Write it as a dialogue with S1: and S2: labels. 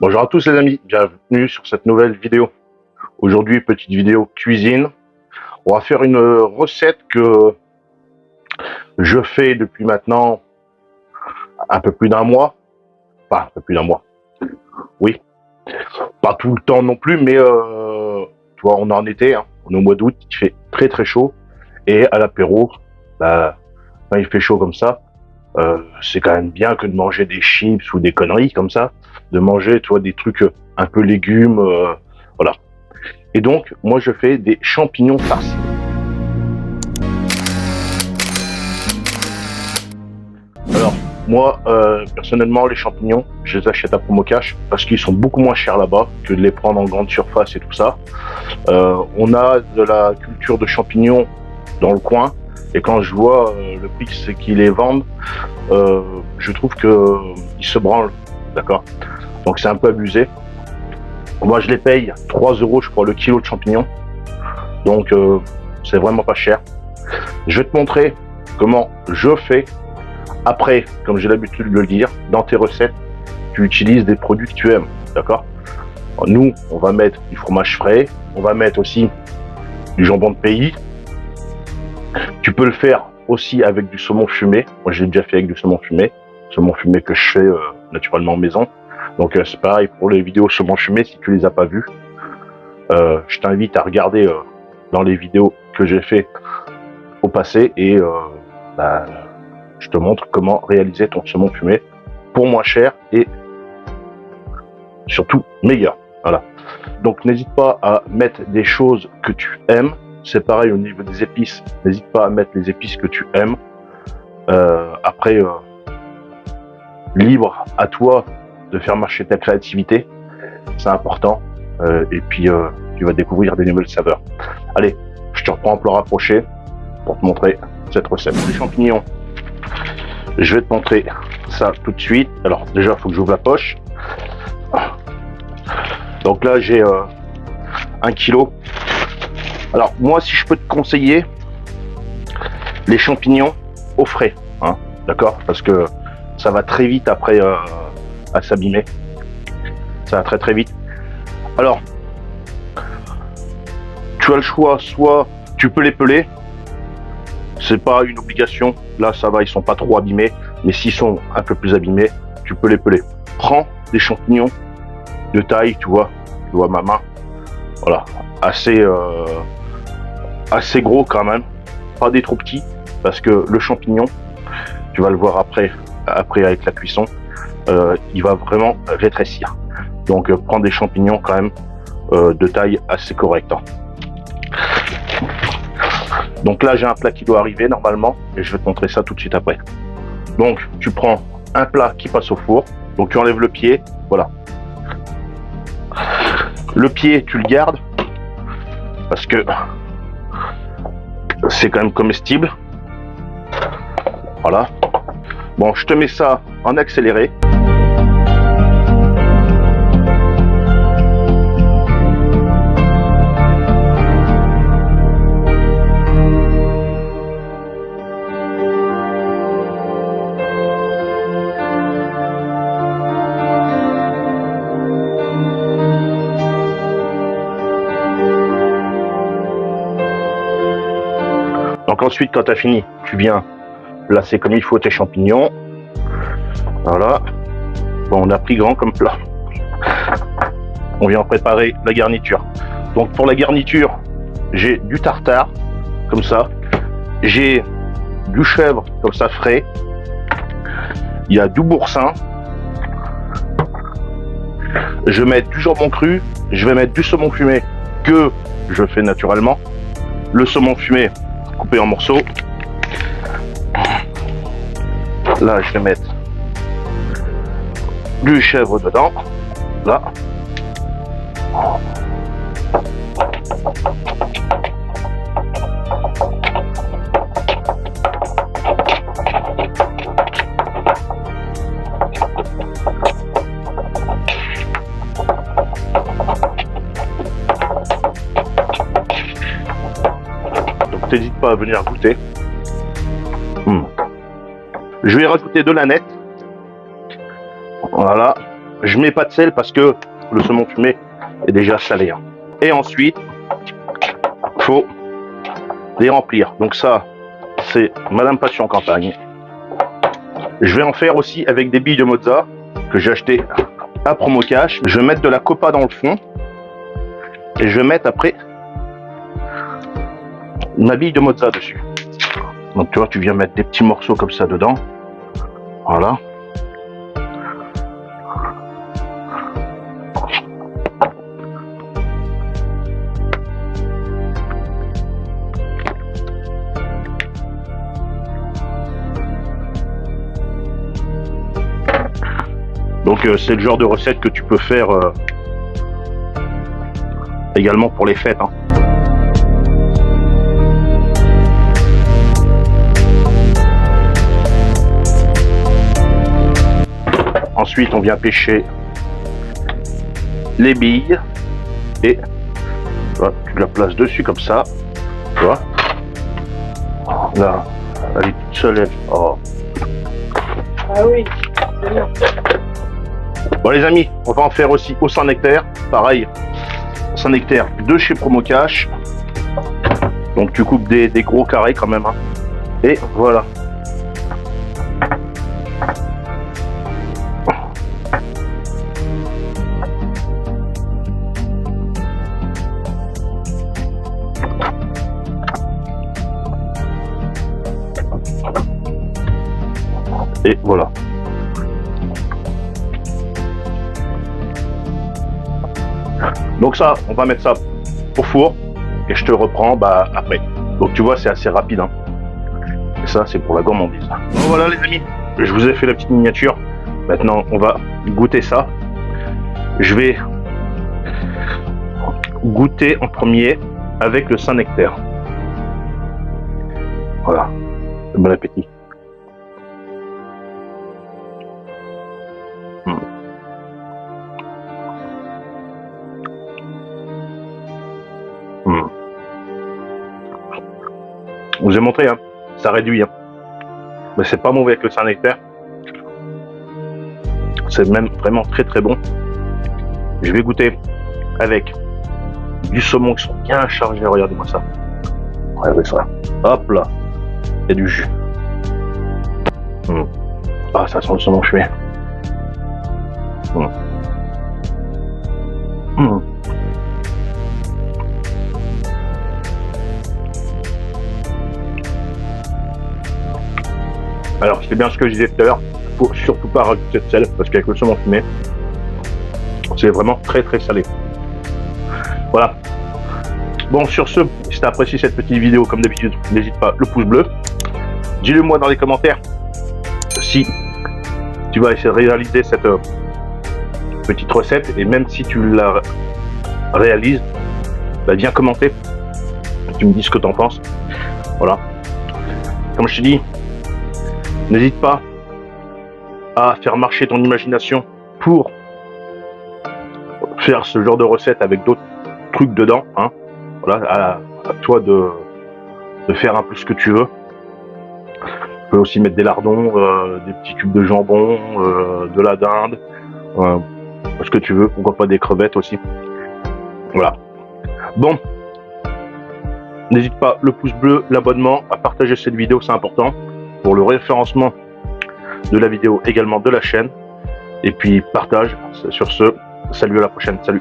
S1: Bonjour à tous les amis, bienvenue sur cette nouvelle vidéo. Aujourd'hui, petite vidéo cuisine. On va faire une recette que je fais depuis maintenant un peu plus d'un mois. Enfin, un peu plus d'un mois, oui. Pas tout le temps non plus, mais tu vois, on est en été, hein. On est au mois d'août, il fait très très chaud. Et à l'apéro, bah, quand il fait chaud comme ça, c'est quand même bien que de manger des chips ou des conneries comme ça. De manger, tu vois, des trucs un peu légumes, voilà. Et donc, moi, je fais des champignons farcis. Alors, moi, personnellement, les champignons, je les achète à promo cash parce qu'ils sont beaucoup moins chers là-bas que de les prendre en grande surface et tout ça. On a de la culture de champignons dans le coin et quand je vois le prix qu'ils les vendent, je trouve qu'ils se branlent, d'accord. Donc c'est un peu abusé. Moi, je les paye 3 € je crois le kilo de champignons. Donc c'est vraiment pas cher. Je vais te montrer comment je fais. Après, comme j'ai l'habitude de le dire, dans tes recettes, tu utilises des produits que tu aimes, d'accord? Nous, on va mettre du fromage frais, on va mettre aussi du jambon de pays. Tu peux le faire aussi avec du saumon fumé. Moi, j'ai déjà fait avec du saumon fumé que je fais naturellement maison. Donc c'est pareil pour les vidéos saumon fumé, si tu les as pas vues. Je t'invite à regarder dans les vidéos que j'ai fait au passé et je te montre comment réaliser ton saumon fumé pour moins cher et surtout meilleur. Voilà. Donc n'hésite pas à mettre des choses que tu aimes. C'est pareil au niveau des épices. N'hésite pas à mettre les épices que tu aimes. Après, libre à toi de faire marcher ta créativité. C'est important. Et puis, tu vas découvrir des nouvelles saveurs. Allez, je te reprends en plan rapproché pour te montrer cette recette. Les champignons, je vais te montrer ça tout de suite. Alors déjà, il faut que j'ouvre la poche. Donc là, j'ai 1 kilo. Alors moi, si je peux te conseiller, les champignons au frais, hein, d'accord? Parce que ça va très vite après à s'abîmer. Ça va très très vite. Alors, tu as le choix, soit tu peux les peler. C'est pas une obligation. Là, ça va, ils sont pas trop abîmés. Mais s'ils sont un peu plus abîmés, tu peux les peler. Prends des champignons de taille, tu vois ma main. Voilà, assez gros quand même. Pas des trop petits, parce que le champignon, tu vas le voir après avec la cuisson, il va vraiment rétrécir. Donc prends des champignons quand même de taille assez correcte. Hein. Donc là, j'ai un plat qui doit arriver normalement et je vais te montrer ça tout de suite après. Donc, tu prends un plat qui passe au four. Donc, tu enlèves le pied. Voilà. Le pied, tu le gardes parce que c'est quand même comestible. Voilà. Bon, je te mets ça en accéléré. Donc ensuite, quand tu as fini, tu viens placer comme il faut tes champignons. Voilà. Bon, on a pris grand comme plat. On vient préparer la garniture. Donc pour la garniture, j'ai du tartare, comme ça. J'ai du chèvre, comme ça, frais. Il y a du boursin. Je vais mettre du jambon cru. Je vais mettre du saumon fumé que je fais naturellement. Le saumon fumé coupé en morceaux. Là, je vais mettre du chèvre dedans. Là. Donc, n'hésite pas à venir goûter. Je vais rajouter de l'aneth. Voilà. je mets pas de sel parce que le saumon fumé est déjà salé. Hein. Et ensuite, faut les remplir. Donc ça, c'est Madame Passion Campagne. Je vais en faire aussi avec des billes de mozza que j'ai acheté à Promo Cash. Je vais mettre de la copa dans le fond et je vais mettre après ma bille de mozza dessus. Donc tu vois, tu viens mettre des petits morceaux comme ça dedans. Voilà. Donc c'est le genre de recette que tu peux faire également pour les fêtes. Hein. Ensuite, on vient pêcher les billes et voilà, tu la places dessus comme ça. Tu vois. Là, elle est toute seule. Oh.
S2: Ah oui, c'est bien.
S1: Bon les amis, on va en faire aussi au Saint-Nectaire. Pareil, Saint-Nectaire de chez Promo Cash. Donc tu coupes des gros carrés quand même. Hein. Et voilà. Et voilà. Donc ça, on va mettre ça au four et je te reprends après. Donc tu vois, c'est assez rapide. Hein. Et ça, c'est pour la gourmandise. Bon, voilà les amis, je vous ai fait la petite miniature. Maintenant, on va goûter ça. Je vais goûter en premier avec le Saint-Nectaire. Voilà. Bon appétit. Je vous ai montré, hein, ça réduit. Hein. Mais c'est pas mauvais avec le Saint-Nectaire. C'est même vraiment très très bon. Je vais goûter avec du saumon qui sont bien chargés. Regardez-moi ça. Regardez ça. Hop là. Il y a du jus. Ah, ça sent le saumon fumé. Alors, c'est bien ce que je disais tout à l'heure, faut surtout pas rajouter de sel, parce qu'avec le saumon fumé, c'est vraiment très très salé. Voilà. Bon, sur ce, si tu as apprécié cette petite vidéo, comme d'habitude, n'hésite pas, le pouce bleu. Dis-le moi dans les commentaires si tu vas essayer de réaliser cette petite recette, et même si tu la réalises, viens commenter, tu me dis ce que tu en penses. Voilà. Comme je te dis, n'hésite pas à faire marcher ton imagination pour faire ce genre de recette avec d'autres trucs dedans. Hein. Voilà, à toi de faire un peu ce que tu veux. Tu peux aussi mettre des lardons, des petits cubes de jambon, de la dinde, ce que tu veux. Pourquoi pas des crevettes aussi. Voilà. Bon, n'hésite pas, le pouce bleu, l'abonnement, à partager cette vidéo, c'est important pour le référencement de la vidéo, également de la chaîne. Et puis partage. Sur ce, salut, à la prochaine. Salut.